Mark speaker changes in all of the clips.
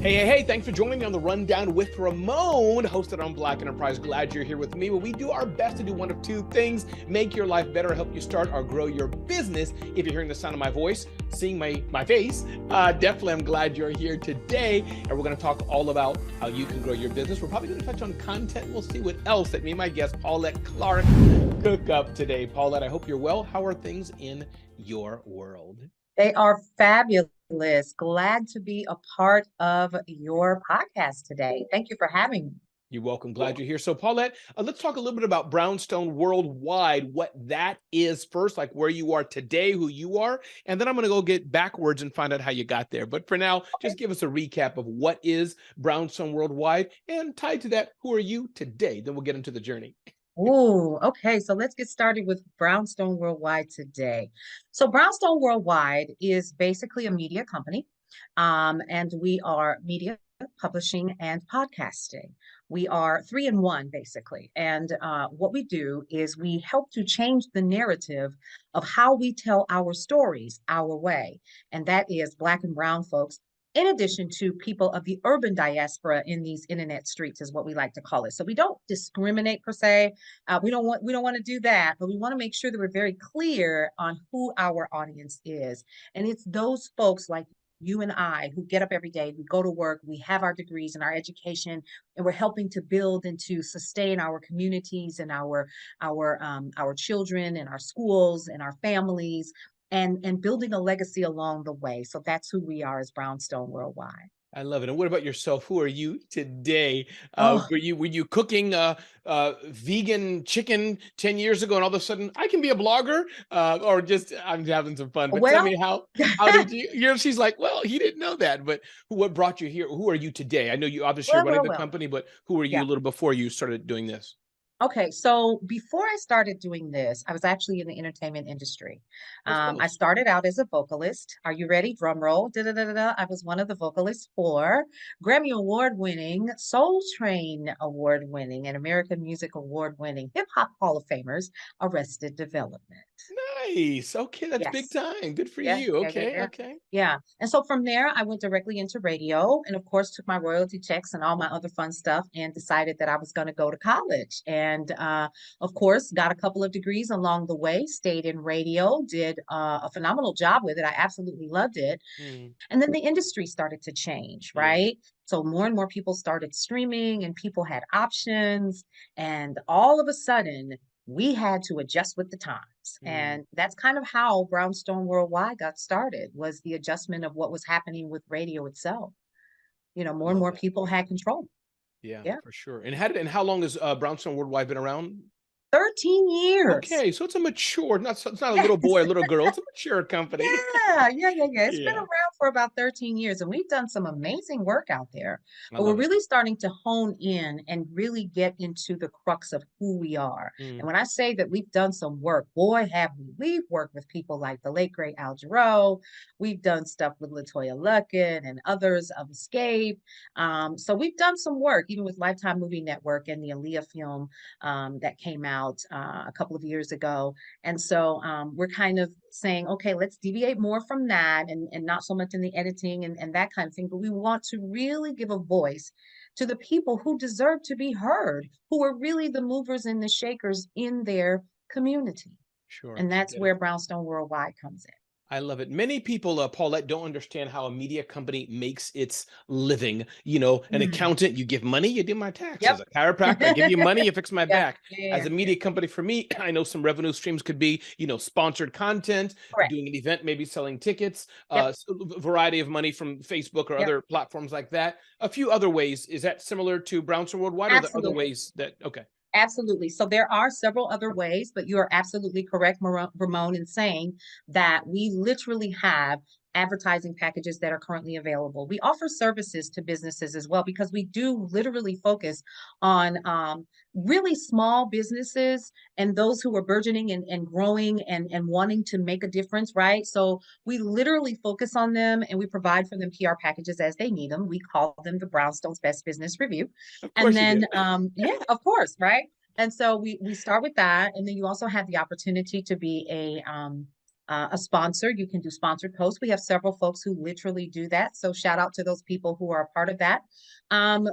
Speaker 1: Hey, thanks for joining me on the Rundown with Ramon, hosted on Black Enterprise. Glad you're here with me. Well, we do our best to do one of two things: make your life better, help you start or grow your business. If you're hearing the sound of my voice, seeing my face, definitely I'm glad you're here today. And we're going to talk all about how you can grow your business. We're probably going to touch on content. We'll see what else that me and my guest, Paulette Clark, cook up today. Paulette, I hope you're well. How are things in your world?
Speaker 2: They are fabulous. Glad to be a part of your podcast today. Thank you for having me.
Speaker 1: You're welcome. Glad you're here. So, Paulette, let's talk a little bit about Brownstone Worldwide, what that is first, like where you are today, who you are, and then I'm going to go get backwards and find out how you got there. But for now, just give us a recap of what is Brownstone Worldwide, and tied to that, who are you today? Then we'll get into the journey.
Speaker 2: Oh, okay. So let's get started with Brownstone Worldwide today. So Brownstone Worldwide is basically a media company, and we are media, publishing, and podcasting. We are three in one, basically. And what we do is we help to change the narrative of how we tell our stories our way. And that is Black and Brown folks, in addition to people of the urban diaspora in these internet streets, is what we like to call it. So we don't discriminate per se. We don't want to do that, but we want to make sure that we're very clear on who our audience is. And it's those folks like you and I who get up every day, we go to work, we have our degrees and our education, and we're helping to build and to sustain our communities and our children and our schools and our families, and building a legacy along the way. So that's who we are as Brownstone Worldwide.
Speaker 1: I love it. And what about yourself? Who are you today?
Speaker 2: Oh,
Speaker 1: Were you cooking vegan chicken 10 years ago, and all of a sudden I can be a blogger, or just I'm having some fun? But tell
Speaker 2: well,
Speaker 1: me how did you? She's like, well, he didn't know that, but what brought you here? Who are you today? I know you obviously are
Speaker 2: well,
Speaker 1: running
Speaker 2: well,
Speaker 1: the
Speaker 2: well.
Speaker 1: company, but who are you
Speaker 2: Yeah.
Speaker 1: a little before you started doing this?
Speaker 2: Okay, so before I started doing this, I was actually in the entertainment industry.
Speaker 1: Of
Speaker 2: I
Speaker 1: course.
Speaker 2: started out as a vocalist. Are you ready? Drum roll. Da, da, da, da, da. I was one of the vocalists for Grammy Award winning, Soul Train Award winning, and American Music Award winning Hip Hop Hall of Famers, Arrested Development.
Speaker 1: Nice. Okay, that's big
Speaker 2: Yes.
Speaker 1: time. Good for
Speaker 2: Yeah,
Speaker 1: you.
Speaker 2: yeah, yeah,
Speaker 1: Okay,
Speaker 2: yeah.
Speaker 1: okay.
Speaker 2: Yeah. And so from there, I went directly into radio and, of course, took my royalty checks and all my other fun stuff and decided that I was going to go to college. And, of course, got a couple of degrees along the way, stayed in radio, did a phenomenal job with it. I absolutely loved it.
Speaker 1: Hmm.
Speaker 2: And then the industry started to change,
Speaker 1: Yeah.
Speaker 2: right? So more and more people started streaming and people had options. And all of a sudden, we had to adjust with the times.
Speaker 1: Mm.
Speaker 2: And that's kind of how Brownstone Worldwide got started, was the adjustment of what was happening with radio itself. More and
Speaker 1: Love
Speaker 2: more
Speaker 1: it.
Speaker 2: people had control.
Speaker 1: Yeah,
Speaker 2: Yeah.
Speaker 1: for sure. And how long has Brownstone Worldwide been around?
Speaker 2: 13 years.
Speaker 1: Okay, so it's a mature, it's not a little boy, a
Speaker 2: Yes.
Speaker 1: little girl, it's a mature company.
Speaker 2: Yeah. It's been
Speaker 1: Yeah,
Speaker 2: around for about 13 years and we've done some amazing work out there.
Speaker 1: I
Speaker 2: But we're
Speaker 1: love it.
Speaker 2: really starting to hone in and really get into the crux of who we are. And
Speaker 1: Mm.
Speaker 2: when I say that we've done some work, boy, have we. We've worked with people like the late great Al Jarreau. We've done stuff with LaToya Luckett and others of Escape. So we've done some work, even with Lifetime Movie Network and the Aaliyah film that came out a couple of years ago. And so we're kind of saying, okay, let's deviate more from that and not so much in the editing and that kind of thing. But we want to really give a voice to the people who deserve to be heard, who are really the movers and the shakers in their community.
Speaker 1: Sure,
Speaker 2: And
Speaker 1: I
Speaker 2: that's
Speaker 1: get it.
Speaker 2: where Brownstone Worldwide comes in.
Speaker 1: I love it. Many people, Paulette, don't understand how a media company makes its living. An
Speaker 2: Mm.
Speaker 1: accountant, you give money, you do my taxes.
Speaker 2: Yep.
Speaker 1: A chiropractor, I give you money, you fix my
Speaker 2: Yeah,
Speaker 1: back. As
Speaker 2: yeah,
Speaker 1: a
Speaker 2: yeah.
Speaker 1: media company, for me, I know some revenue streams could be, sponsored content,
Speaker 2: Correct.
Speaker 1: doing an event, maybe selling tickets,
Speaker 2: Yep.
Speaker 1: variety of money from Facebook or
Speaker 2: Yep.
Speaker 1: other platforms like that. A few other ways. Is that similar to Brownstone Worldwide, or are there other
Speaker 2: Absolutely.
Speaker 1: ways that, okay.
Speaker 2: Absolutely. So there are several other ways, but you are absolutely correct, Ramon, in saying that we literally have advertising packages that are currently available. We offer services to businesses as well because we do literally focus on really small businesses and those who are burgeoning and growing and wanting to make a difference, right? So we literally focus on them and we provide for them PR packages as they need them. We call them the Brownstone's Best Business Review.
Speaker 1: Of
Speaker 2: And
Speaker 1: course you do.
Speaker 2: then, yeah, of course, right? And so we start with that, and then you also have the opportunity to be a sponsor, you can do sponsored posts. We have several folks who literally do that. So shout out to those people who are a part of that.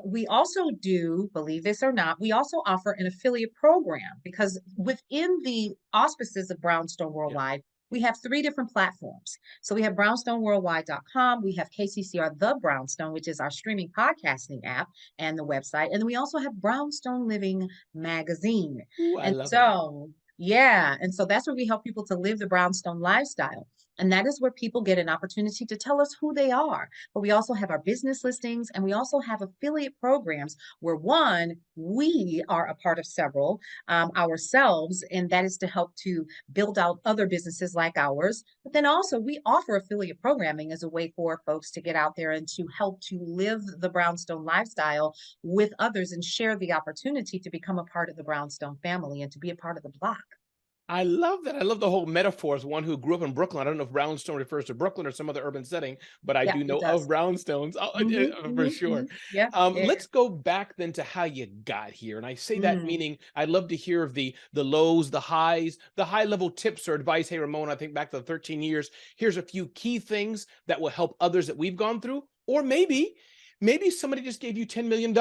Speaker 2: We also do, believe this or not, we also offer an affiliate program because within the auspices of Brownstone
Speaker 1: Yeah.
Speaker 2: Worldwide, we have 3 different platforms. So we have brownstoneworldwide.com, we have KCCR The Brownstone, which is our streaming podcasting app and the website. And then we also have Brownstone Living Magazine.
Speaker 1: Ooh, I
Speaker 2: And
Speaker 1: love it.
Speaker 2: so, yeah, and so that's where we help people to live the brownstone lifestyle. And that is where people get an opportunity to tell us who they are. But we also have our business listings and we also have affiliate programs where one, we are a part of several ourselves, and that is to help to build out other businesses like ours. But then also we offer affiliate programming as a way for folks to get out there and to help to live the brownstone lifestyle with others and share the opportunity to become a part of the brownstone family and to be a part of the block.
Speaker 1: I love that. I love the whole metaphor as one who grew up in Brooklyn. I don't know if Brownstone refers to Brooklyn or some other urban setting, but I
Speaker 2: Yeah,
Speaker 1: do
Speaker 2: it
Speaker 1: know of
Speaker 2: does.
Speaker 1: brownstones for sure.
Speaker 2: Yeah, yeah,
Speaker 1: Let's go back then to how you got here. And I say that
Speaker 2: mm,
Speaker 1: meaning I'd love to hear of the lows, the highs, the high level tips or advice. Hey, Ramon, I think back to the 13 years. Here's a few key things that will help others that we've gone through. Or maybe somebody just gave you $10 million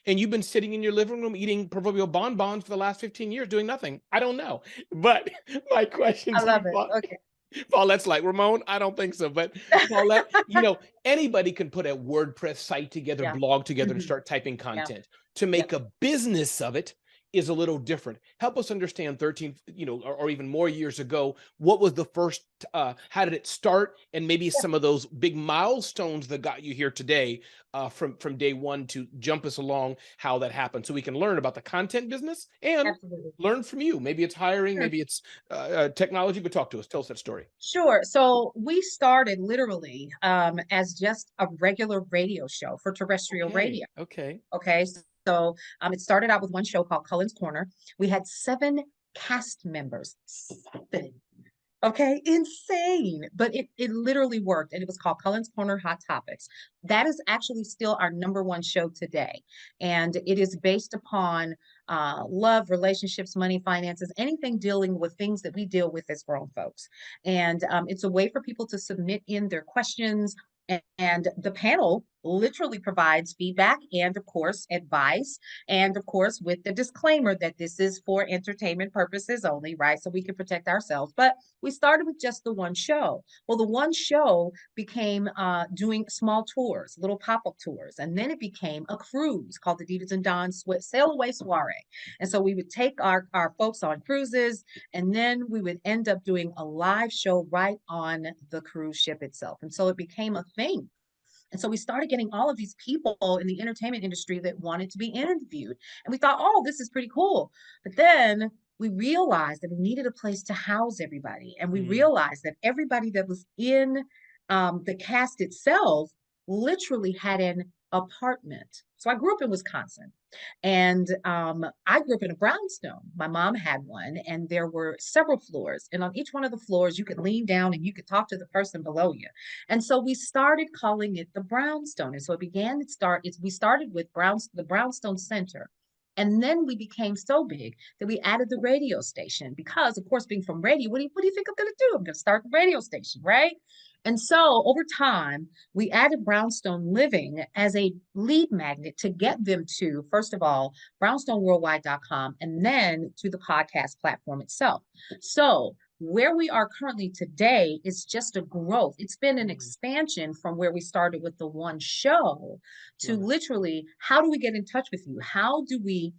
Speaker 1: and you've been sitting in your living room eating proverbial bonbons for the last 15 years doing nothing. I don't know. But my question
Speaker 2: I
Speaker 1: to
Speaker 2: love
Speaker 1: you,
Speaker 2: it. Okay.
Speaker 1: Paulette's like, Ramon, I don't think so. But Paulette, anybody can put a WordPress site together,
Speaker 2: Yeah.
Speaker 1: blog together, and
Speaker 2: Mhm.
Speaker 1: start typing
Speaker 2: Yeah.
Speaker 1: content. To
Speaker 2: Yep.
Speaker 1: make a business of it is a little different. Help us understand 13, or even more years ago, what was the first, how did it start? And maybe
Speaker 2: Yeah.
Speaker 1: some of those big milestones that got you here today, from day one, to jump us along how that happened so we can learn about the content business and
Speaker 2: Absolutely.
Speaker 1: learn from you. Maybe it's hiring,
Speaker 2: Sure.
Speaker 1: maybe it's technology, but talk to us. Tell us that story.
Speaker 2: Sure. So we started literally as just a regular radio show for terrestrial
Speaker 1: Okay.
Speaker 2: radio.
Speaker 1: Okay.
Speaker 2: Okay. So it started out with one show called Cullen's Corner. We had 7 cast members. 7. Okay, insane. But it literally worked. And it was called Cullen's Corner Hot Topics. That is actually still our #1 show today. And it is based upon love, relationships, money, finances, anything dealing with things that we deal with as grown folks. And it's a way for people to submit in their questions. And the panel literally provides feedback and, of course, advice. And, of course, with the disclaimer that this is for entertainment purposes only, right? So we can protect ourselves. But we started with just the one show. Well, the one show became doing small tours, little pop-up tours. And then it became a cruise called the Divas and Dons Sail Away Soiree. And so we would take our folks on cruises, and then we would end up doing a live show right on the cruise ship itself. And so it became a thing. And so we started getting all of these people in the entertainment industry that wanted to be interviewed. And we thought, oh, this is pretty cool. But then we realized that we needed a place to house everybody. And we realized that everybody that was in the cast itself literally had an apartment. So I grew up in Wisconsin. And I grew up in a brownstone. My mom had one, and there were several floors. And on each one of the floors, you could lean down and you could talk to the person below you. And so we started calling it the brownstone. And so we started with the Brownstone Center. And then we became so big that we added the radio station because, of course, being from radio, what do you think I'm going to do? I'm going to start the radio station, right? And so over time, we added Brownstone Living as a lead magnet to get them to, first of all, brownstoneworldwide.com and then to the podcast platform itself. So where we are currently today is just a growth. It's been an expansion from where we started with the one show to literally, how do we get in touch with you? How do we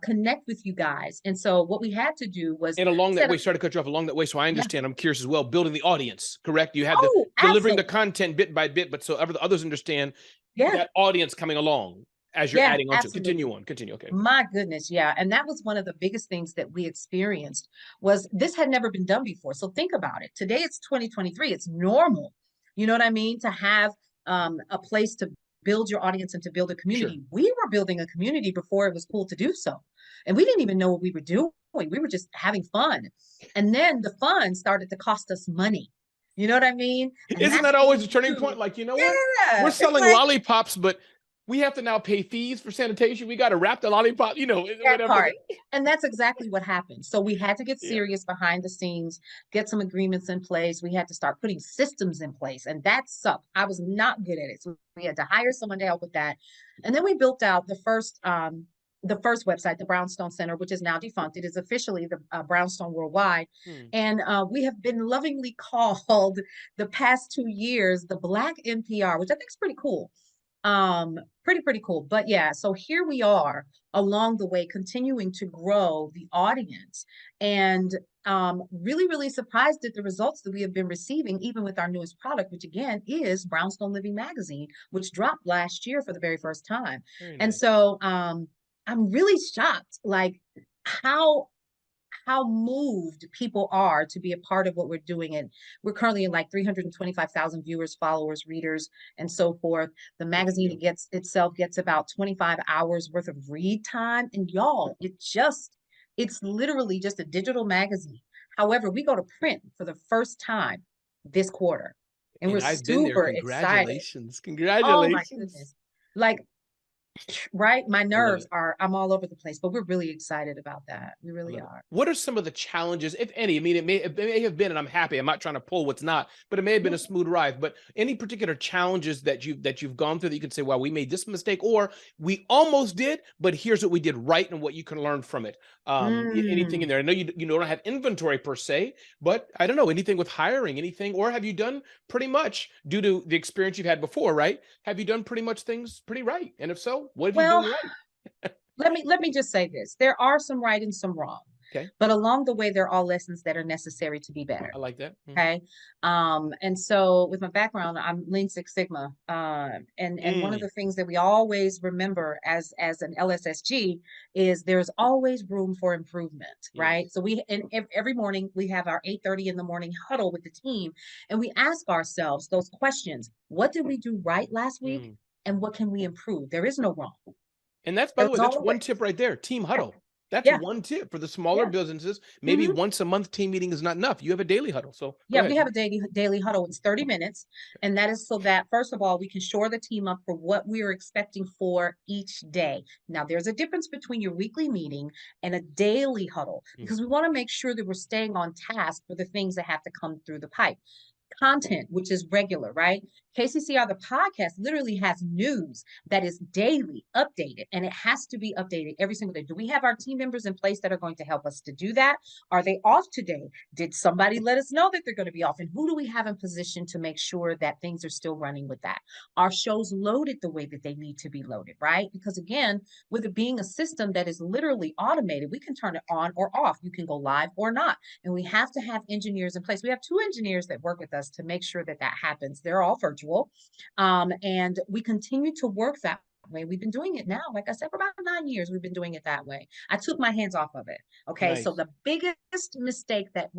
Speaker 2: connect with you guys? And so what we had to do was
Speaker 1: And along that
Speaker 2: set
Speaker 1: way,
Speaker 2: up,
Speaker 1: sorry to cut you off, along that way, so I
Speaker 2: yeah.
Speaker 1: understand, I'm curious as well, building the audience, correct? You had the
Speaker 2: Oh,
Speaker 1: delivering the
Speaker 2: absolutely.
Speaker 1: content bit by bit, but so others understand
Speaker 2: Yeah.
Speaker 1: that audience coming along as you're
Speaker 2: Yeah,
Speaker 1: adding on to.
Speaker 2: absolutely.
Speaker 1: Continue. Okay.
Speaker 2: My goodness, yeah. And that was one of the biggest things that we experienced was this had never been done before. So think about it. Today it's 2023. It's normal. You know what I mean? To have a place to build your audience and to build a
Speaker 1: Sure.
Speaker 2: community. We were building a community before it was cool to do so. And we didn't even know what we were doing. We were just having fun. And then the fun started to cost us money. You know what I mean? And
Speaker 1: Isn't
Speaker 2: that's
Speaker 1: that
Speaker 2: when
Speaker 1: always
Speaker 2: we
Speaker 1: a turning
Speaker 2: knew,
Speaker 1: point? Like, you know what? We're
Speaker 2: yeah, it's
Speaker 1: selling
Speaker 2: like,
Speaker 1: lollipops, but we have to now pay fees for sanitation. We got to wrap the lollipop,
Speaker 2: That
Speaker 1: whatever.
Speaker 2: part. And that's exactly what happened. So we had to get
Speaker 1: Yeah.
Speaker 2: serious behind the scenes, get some agreements in place. We had to start putting systems in place, and that sucked. I was not good at it. So we had to hire someone to help with that. And then we built out the first website, the Brownstone Center, which is now defunct. It is officially the Brownstone Worldwide. And we have been lovingly called the past 2 years the Black NPR, which I think is pretty cool. Pretty cool. But yeah, so here we are along the way, continuing to grow the audience, and really surprised at the results that we have been receiving, even with our newest product, which again is Brownstone Living Magazine, which dropped last year for the very first time.
Speaker 1: Very
Speaker 2: And
Speaker 1: nice.
Speaker 2: so I'm really shocked, like how moved people are to be a part of what we're doing. And we're currently in like 325,000 viewers, followers, readers, and so forth. The magazine itself gets about 25 hours worth of read time. And y'all, it's literally just a digital magazine. However, we go to print for the first time this quarter. And we're
Speaker 1: And I've been there.
Speaker 2: super excited.
Speaker 1: Congratulations.
Speaker 2: Oh my
Speaker 1: Congratulations.
Speaker 2: goodness. Like, right? My
Speaker 1: I love
Speaker 2: nerves
Speaker 1: it.
Speaker 2: I'm all over the place, but we're really excited about that. We
Speaker 1: I
Speaker 2: really
Speaker 1: love it.
Speaker 2: are.
Speaker 1: What are some of the challenges, if any? I mean, it may have been, and I'm happy. I'm not trying to pull what's not, but it may have been a smooth ride. But any particular challenges that you've gone through that you could say, "Well, we made this mistake," or "We almost did, but here's what we did right and what you can learn from it." Anything in there? I know you don't have inventory per se, but I don't know, anything with hiring, anything, or have you done pretty much, due to the experience you've had before, right? Have you done pretty much things pretty right? And if so, what have you
Speaker 2: Well,
Speaker 1: done right?
Speaker 2: let me just say this. There are some right and some wrong,
Speaker 1: Okay,
Speaker 2: but along the way, there are all lessons that are necessary to be better.
Speaker 1: I like that.
Speaker 2: Okay. And so with my background, I'm Lean Six Sigma. And one of the things that we always remember as an LSSG is there's always room for improvement, right?
Speaker 1: Yes.
Speaker 2: So every morning we have our 8:30 in the morning huddle with the team, and we ask ourselves those questions. What did we do right last week? And what can we improve? There is no wrong.
Speaker 1: And that's, by the
Speaker 2: There's
Speaker 1: way, that's one
Speaker 2: always,
Speaker 1: tip right there. Team
Speaker 2: yeah,
Speaker 1: huddle. That's
Speaker 2: yeah,
Speaker 1: one tip for the smaller
Speaker 2: yeah.
Speaker 1: businesses. Maybe
Speaker 2: Mhm.
Speaker 1: once a month team meeting is not enough. You have a daily huddle. So go
Speaker 2: Yeah, we
Speaker 1: ahead.
Speaker 2: have a daily huddle. It's 30 minutes. And that is so that, first of all, we can shore the team up for what we are expecting for each day. Now, there's a difference between your weekly meeting and a daily huddle, because we want to make sure that we're staying on task for the things that have to come through the pipe. Content, which is regular, right? KCCR, the podcast, literally has news that is daily updated, and it has to be updated every single day. Do we have our team members in place that are going to help us to do that? Are they off today? Did somebody let us know that they're going to be off? And who do we have in position to make sure that things are still running with that? Our shows loaded the way that they need to be loaded, right? Because again, with it being a system that is literally automated, we can turn it on or off. You can go live or not. And we have to have engineers in place. We have 2 engineers that work with us to make sure that that happens. They're all virtual. And we continue to work that way. We've been doing it now, like I said, for about 9 years, we've been doing it that way. I took my hands off of it. Okay. So
Speaker 1: Nice.
Speaker 2: the biggest mistake that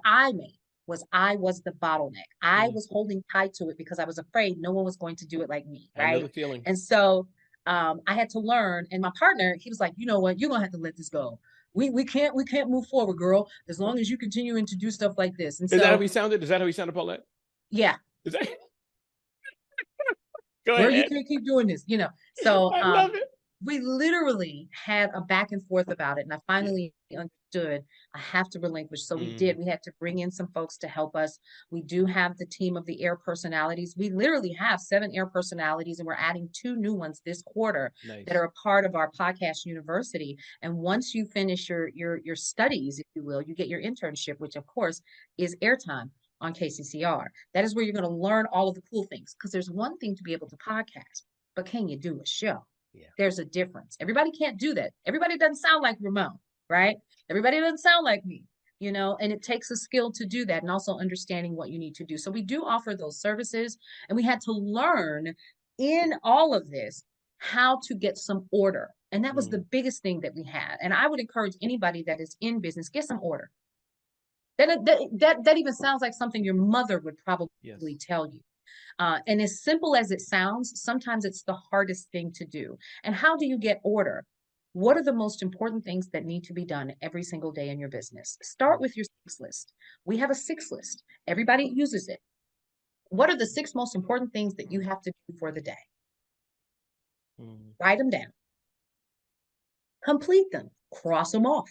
Speaker 2: I made, was I was the bottleneck. I was holding tight to it because I was afraid no one was going to do it like me.
Speaker 1: I know
Speaker 2: Right.
Speaker 1: the feeling.
Speaker 2: And so I had to learn. And my partner, he was like, you know what, you're gonna have to let this go. We can't move forward, girl, as long as you continuing to do stuff like this. And
Speaker 1: Is that how
Speaker 2: so
Speaker 1: he sounded? Is that how he sounded, Paulette?
Speaker 2: yeah,
Speaker 1: Is that? Go
Speaker 2: girl, you
Speaker 1: ahead.
Speaker 2: can't keep doing this, you know. So
Speaker 1: I love it.
Speaker 2: we literally had a back and forth about it. And I finally understood I have to relinquish. So we did. We had to bring in some folks to help us. We do have the team of the air personalities. We literally have 7 air personalities, and we're adding 2 new ones this quarter that
Speaker 1: Nice.
Speaker 2: are a part of our podcast university. And once you finish your studies, if you will, you get your internship, which of course is airtime on KCCR. That is where you're going to learn all of the cool things. Because there's one thing to be able to podcast, but can you do a show?
Speaker 1: Yeah.
Speaker 2: There's a difference. Everybody can't do that. Everybody doesn't sound like Ramon, right? Everybody doesn't sound like me, you know, and it takes a skill to do that, and also understanding what you need to do. So we do offer those services, and we had to learn in all of this how to get some order. And that was the biggest thing that we had. And I would encourage anybody that is in business, get some order. That even sounds like something your mother would probably tell you. And as simple as it sounds, sometimes it's the hardest thing to do. And how do you get order? What are the most important things that need to be done every single day in your business? Start with your 6 list. We have a 6 list. Everybody uses it. What are the 6 most important things that you have to do for the day?
Speaker 1: Mm.
Speaker 2: Write them down, complete them, cross them off.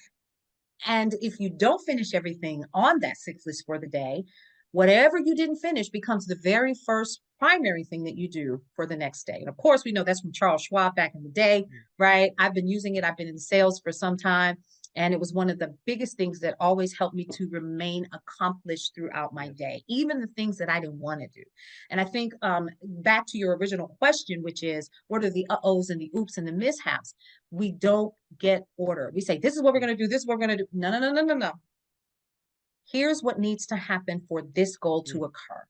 Speaker 2: And if you don't finish everything on that 6 list for the day, whatever you didn't finish becomes the very first primary thing that you do for the next day. And of course, we know that's from Charles Schwab back in the day, right? I've been using it. I've been in sales for some time. And it was one of the biggest things that always helped me to remain accomplished throughout my day, even the things that I didn't want to do. And I think back to your original question, which is what are the uh-ohs and the oops and the mishaps? We don't get order. We say, this is what we're going to do. This is what we're going to do. No, no, no, no, no, no. Here's what needs to happen for this goal to occur.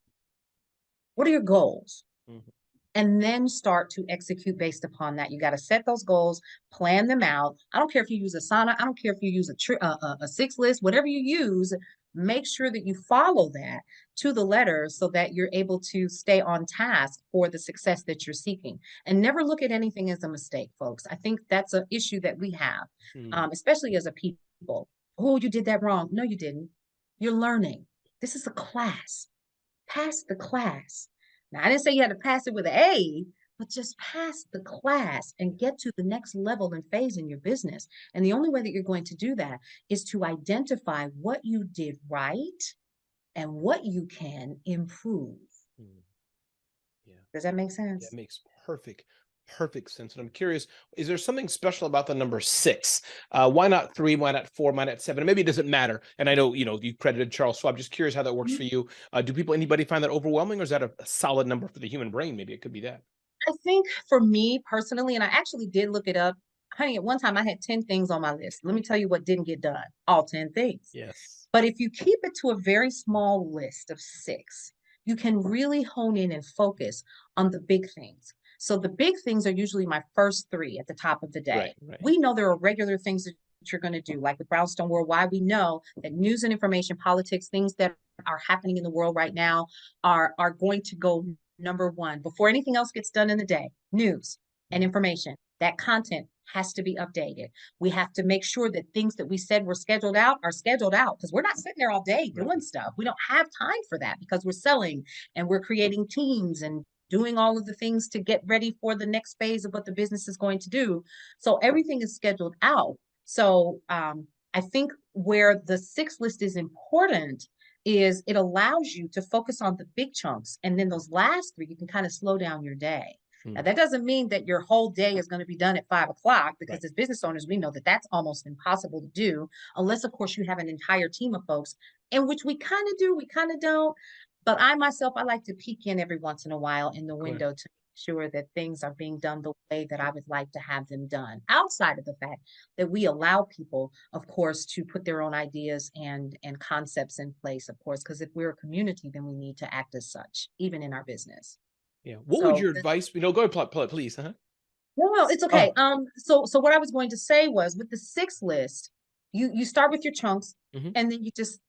Speaker 2: What are your goals? Mm-hmm. And then start to execute based upon that. You got to set those goals, plan them out. I don't care if you use Asana. I don't care if you use a 6 list, whatever you use, make sure that you follow that to the letter so that you're able to stay on task for the success that you're seeking. And never look at anything as a mistake, folks. I think that's an issue that we have, especially as a people. Oh, you did that wrong. No, you didn't. You're learning. This is a class. Pass the class. Now, I didn't say you had to pass it with an A, but just pass the class and get to the next level and phase in your business. And the only way that you're going to do that is to identify what you did right and what you can improve.
Speaker 1: Yeah.
Speaker 2: Does that make sense?
Speaker 1: That makes perfect sense. And I'm curious, is there something special about the number 6? Why not 3? Why not 4? Why not 7? Maybe it doesn't matter. And I know, you credited Charles Schwab. Just curious how that works for you. Anybody find that overwhelming, or is that a solid number for the human brain? Maybe it could be that.
Speaker 2: I think for me personally, and I actually did look it up, honey, at one time I had 10 things on my list. Let me tell you what didn't get done. All 10 things.
Speaker 1: Yes.
Speaker 2: But if you keep it to a very small list of 6, you can really hone in and focus on the big things. So the big things are usually my first 3 at the top of the day. Right. We know there are regular things that you're going to do, like with Brownstone Worldwide. We know that news and information, politics, things that are happening in the world right now are going to go number 1 before anything else gets done in the day. News and information. That content has to be updated. We have to make sure that things that we said were scheduled out are scheduled out, because we're not sitting there all day doing stuff. We don't have time for that because we're selling and we're creating teams and doing all of the things to get ready for the next phase of what the business is going to do. So everything is scheduled out. So I think where the 6 list is important is it allows you to focus on the big chunks. And then those last 3, you can kind of slow down your day. Now, that doesn't mean that your whole day is going to be done at 5 o'clock, because as business owners, we know that that's almost impossible to do, unless, of course, you have an entire team of folks, in which we kind of do, we kind of don't. But I like to peek in every once in a while in the window to make sure that things are being done the way that I would like to have them done, outside of the fact that we allow people, of course, to put their own ideas and concepts in place, of course, because if we're a community, then we need to act as such, even in our business.
Speaker 1: Yeah. What would your advice be? No, go ahead, please.
Speaker 2: No, it's okay. So what I was going to say was, with the 6 list, you start with your chunks, and then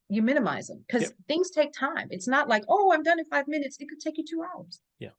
Speaker 2: you minimize them, because things take time. It's not like, oh, I'm done in 5 minutes. It could take you 2 hours.
Speaker 1: Yeah.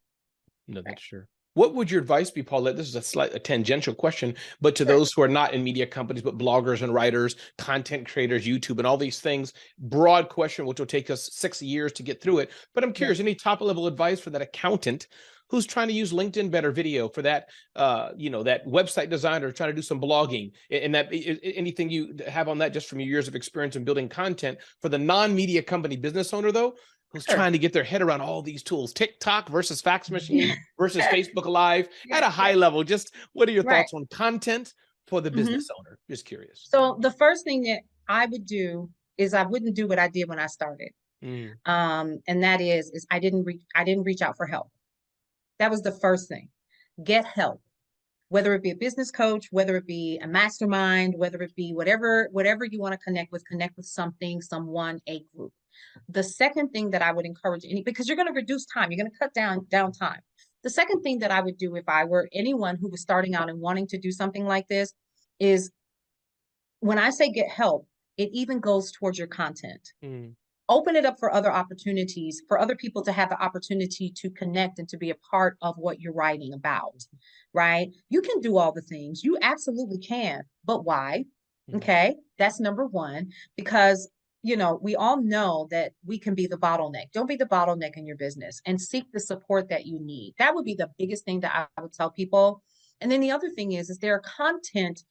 Speaker 1: No, that's sure. What would your advice be, Paulette? This is a tangential question, but to those who are not in media companies, but bloggers and writers, content creators, YouTube, and all these things, broad question, which will take us 6 years to get through it. But I'm curious, any top level advice for that accountant who's trying to use LinkedIn better, video for that, that website designer trying to do some blogging, and that anything you have on that, just from your years of experience in building content for the non-media company business owner, though, who's trying to get their head around all these tools, TikTok versus fax machine versus Facebook Live at a high level. Just what are your thoughts on content for the business owner? Just curious.
Speaker 2: So the first thing that I would do is I wouldn't do what I did when I started. And that is I didn't reach out for help. That was the first thing. Get help, whether it be a business coach, whether it be a mastermind, whether it be whatever you want to connect with something, someone, a group. The second thing that I would encourage, because you're going to reduce time, you're going to cut down time. The second thing that I would do if I were anyone who was starting out and wanting to do something like this is, when I say get help, it even goes towards your content. Open it up for other opportunities, for other people to have the opportunity to connect and to be a part of what you're writing about, right? You can do all the things. You absolutely can. But why? Okay, that's number 1, because we all know that we can be the bottleneck. Don't be the bottleneck in your business, and seek the support that you need. That would be the biggest thing that I would tell people. And then the other thing is there are content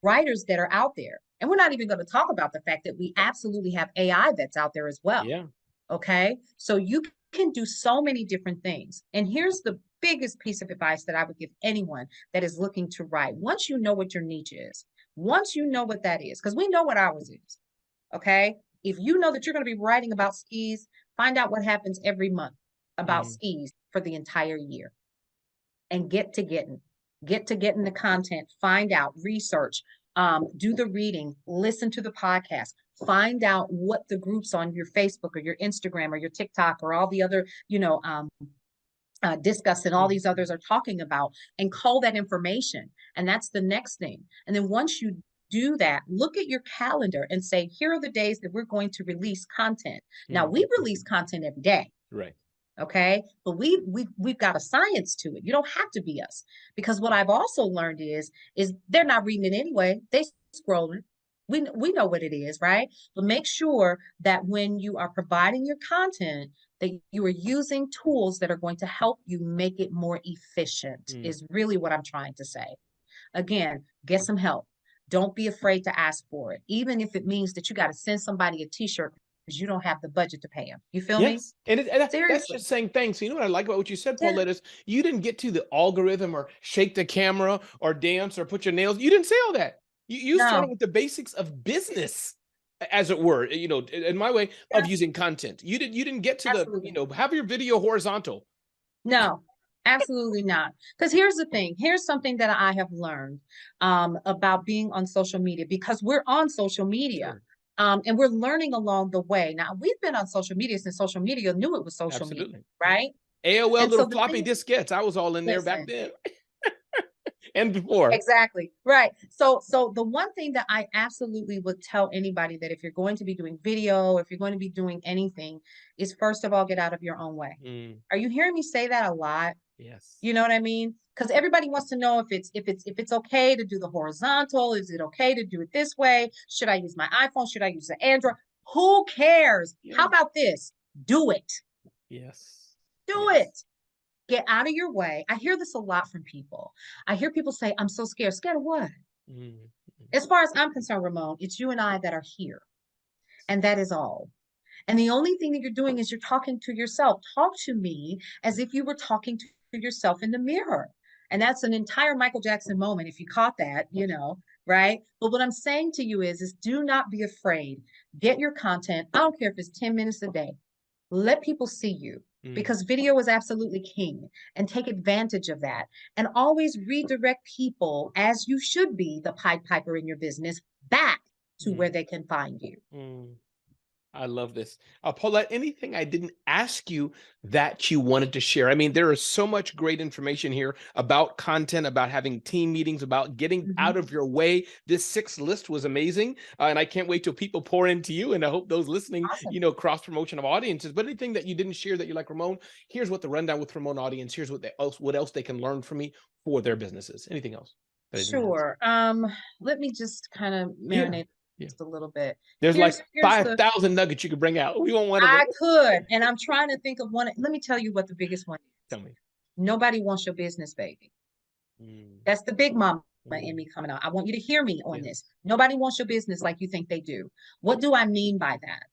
Speaker 2: writers that are out there. And we're not even going to talk about the fact that we absolutely have AI that's out there as well.
Speaker 1: Yeah.
Speaker 2: Okay. So you can do so many different things. And here's the biggest piece of advice that I would give anyone that is looking to write. Once you know what your niche is, once you know what that is, because we know what ours is. Okay. If you know that you're going to be writing about skis, find out what happens every month about skis for the entire year and get to getting the content, find out, research, do the reading, listen to the podcast, find out what the groups on your Facebook or your Instagram or your TikTok or all the other, Discuss and all these others are talking about, and call that information. And that's the next thing. And then once you do that, look at your calendar and say, here are the days that we're going to release content. Now we release content every day.
Speaker 1: Right.
Speaker 2: Okay. But we've got a science to it. You don't have to be us, because what I've also learned is they're not reading it anyway. They scrolling. We know what it is, right? But make sure that when you are providing your content, that you are using tools that are going to help you make it more efficient, is really what I'm trying to say. Again, get some help. Don't be afraid to ask for it, even if it means that you got to send somebody a t-shirt because you don't have the budget to pay them. You feel me?
Speaker 1: And that's
Speaker 2: Seriously.
Speaker 1: just saying thanks. You know what I like about what you said,
Speaker 2: Yeah.
Speaker 1: Paulette, is you didn't get to the algorithm or shake the camera or dance or put your nails. You didn't say all that. You
Speaker 2: No.
Speaker 1: started with the basics of business, as it were, in my way of using content. You didn't get to
Speaker 2: Absolutely.
Speaker 1: have your video horizontal.
Speaker 2: No, absolutely not. Because here's the thing. Here's something that I have learned about being on social media, because we're on social media.
Speaker 1: Sure.
Speaker 2: And we're learning along the way. Now, we've been on social media since social media knew it was social media, right?
Speaker 1: AOL
Speaker 2: And so
Speaker 1: little
Speaker 2: the
Speaker 1: floppy
Speaker 2: thing,
Speaker 1: diskettes. I was all in there back
Speaker 2: listen,
Speaker 1: then. And before.
Speaker 2: exactly. Right. So the one thing that I absolutely would tell anybody, that if you're going to be doing video, if you're going to be doing anything, is first of all, get out of your own way. Are you hearing me say that a lot?
Speaker 1: Yes.
Speaker 2: You know what I mean? Because everybody wants to know if it's okay to do the horizontal. Is it okay to do it this way? Should I use my iPhone? Should I use the Android? Who cares? How about this? Do it.
Speaker 1: Yes.
Speaker 2: Do it. Get out of your way. I hear this a lot from people. I hear people say, I'm so scared. Scared of what? As far as I'm concerned, Ramon, it's you and I that are here. And that is all. And the only thing that you're doing is you're talking to yourself. Talk to me as if you were talking to yourself in the mirror. And that's an entire Michael Jackson moment, if you caught that, right? But what I'm saying to you is do not be afraid. Get your content. I don't care if it's 10 minutes a day. Let people see you, because video is absolutely king, and take advantage of that. And always redirect people, as you should be, the Pied Piper in your business, back to where they can find you.
Speaker 1: I love this. Paulette, anything I didn't ask you that you wanted to share? I mean, there is so much great information here about content, about having team meetings, about getting out of your way. This 6 list was amazing. And I can't wait till people pour into you. And I hope those listening,
Speaker 2: Awesome.
Speaker 1: cross promotion of audiences. But anything that you didn't share that you're like, Ramon, here's what the Rundown with Ramon audience, here's what else they can learn from me for their businesses. Anything else?
Speaker 2: Sure. Let me just kind of marinate just a little bit.
Speaker 1: There's like
Speaker 2: Here's
Speaker 1: 5,000 nuggets you could bring out. We want one of them.
Speaker 2: I could, and I'm trying to think of one. Let me tell you what the biggest one is.
Speaker 1: Tell me.
Speaker 2: Nobody wants your business, baby. That's the big mama in me coming out. I want you to hear me on this. Nobody wants your business like you think they do. What do I mean by that?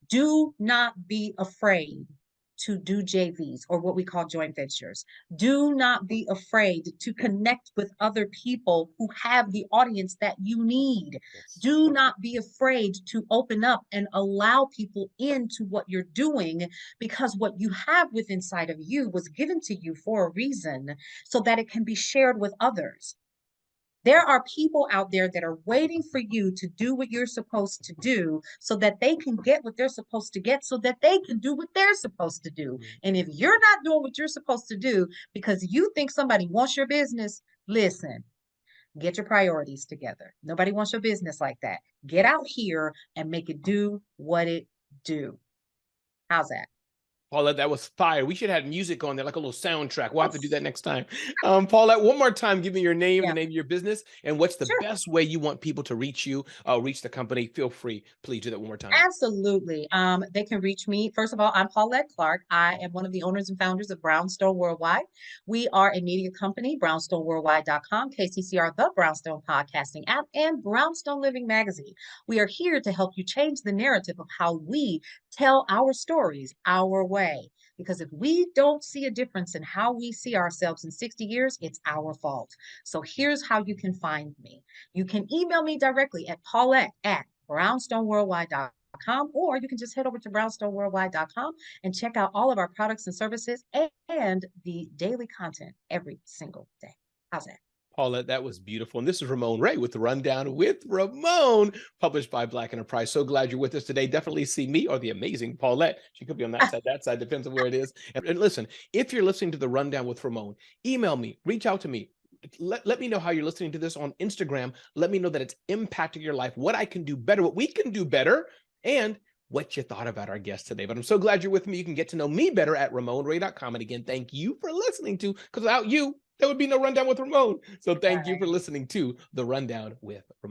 Speaker 2: Do not be afraid to do JVs, or what we call joint ventures. Do not be afraid to connect with other people who have the audience that you need. Do not be afraid to open up and allow people into what you're doing, because what you have within inside of you was given to you for a reason, so that it can be shared with others. There are people out there that are waiting for you to do what you're supposed to do, so that they can get what they're supposed to get, so that they can do what they're supposed to do. And if you're not doing what you're supposed to do because you think somebody wants your business, listen, get your priorities together. Nobody wants your business like that. Get out here and make it do what it do. How's that?
Speaker 1: Paulette, that was fire. We should have music on there, like a little soundtrack. We'll have to do that next time. Paulette, one more time, give me your name, the
Speaker 2: Yeah,
Speaker 1: name of your business, and what's the
Speaker 2: sure.
Speaker 1: best way you want people to reach you, reach the company. Feel free. Please do that one more time.
Speaker 2: Absolutely. They can reach me. First of all, I'm Paulette Clark. I am one of the owners and founders of Brownstone Worldwide. We are a media company, brownstoneworldwide.com, KCCR, the Brownstone Podcasting app, and Brownstone Living Magazine. We are here to help you change the narrative of how we tell our stories our way. Because if we don't see a difference in how we see ourselves in 60 years, it's our fault. So here's how you can find me. You can email me directly at Paulette at brownstoneworldwide.com, or you can just head over to brownstoneworldwide.com and check out all of our products and services and the daily content every single day. How's that?
Speaker 1: Paulette, that was beautiful. And this is Ramon Ray with the Rundown with Ramon, published by Black Enterprise. So glad you're with us today. Definitely see me or the amazing Paulette. She could be on that side, depends on where it is. And listen, if you're listening to the Rundown with Ramon, email me, reach out to me. Let me know how you're listening to this on Instagram. Let me know that it's impacting your life, what I can do better, what we can do better, and what you thought about our guest today. But I'm so glad you're with me. You can get to know me better at RamonRay.com. And again, thank you for listening to, because without you, there would be no Rundown with Ramon. So thank you for listening to the Rundown with Ramon.